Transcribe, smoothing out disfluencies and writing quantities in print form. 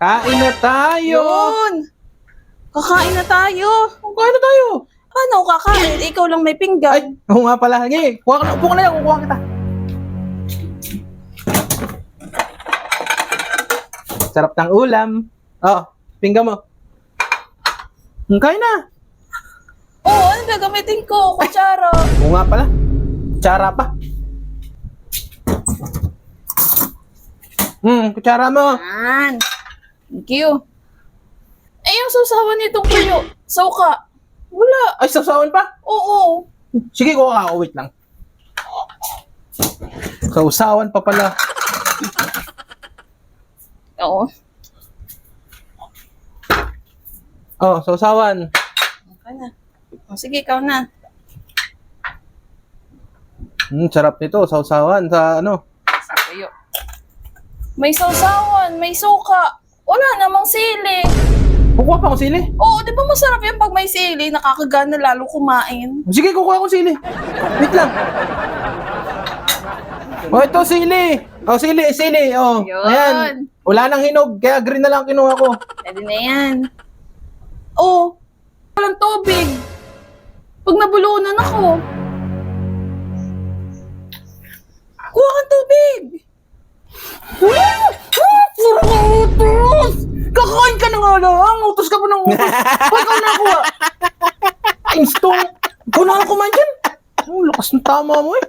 Kain na tayo! Yun! Kakain na tayo. Kain na tayo! Ano kakain? Ikaw lang may Ay, pinggan. oo nga pala. Sige, kuha ka na. Upo ka na yan. Kukuha kita. Sarap ng ulam. Oh, pinggan mo. Kain na. Oo, ano gagamitin ko? Kutsara. Oo nga pala. Kutsara pa. Kutsara mo. Yan. Thank you. Eh, yung sausawan nitong tuyo. Sauka. Wala. Ay, sasawan pa. Oo. Sige, kuha ka. Wait lang. Sausawan pa pala. Oo. Oh, sausawan. Okay na. O, sige, ikaw na. Sarap nito. Sausawan sa ano. Sa tuyo. May sausawan, may suka. Wala namang sili. Kukuha pa akong sili. Oo, di ba masarap yan pag may sili? Nakakagana lalo kumain. Sige, kukuha akong sili. Wait lang. Oh, ito sili. Oh, sili. Oh, Yun. ayan. Wala nang hinog, kaya green na lang kinuha ko. Pwede na yan. Oo. Walang tubig. Pag nabulunan ako. Kuha kang tubig. Sarap ng utos! Kakain ka na nga lang! Utos ka pa ng utos! Huwag ka na kuha! Einstein! Ikaw na lang kumain dyan! Ang lakas ng tama mo eh!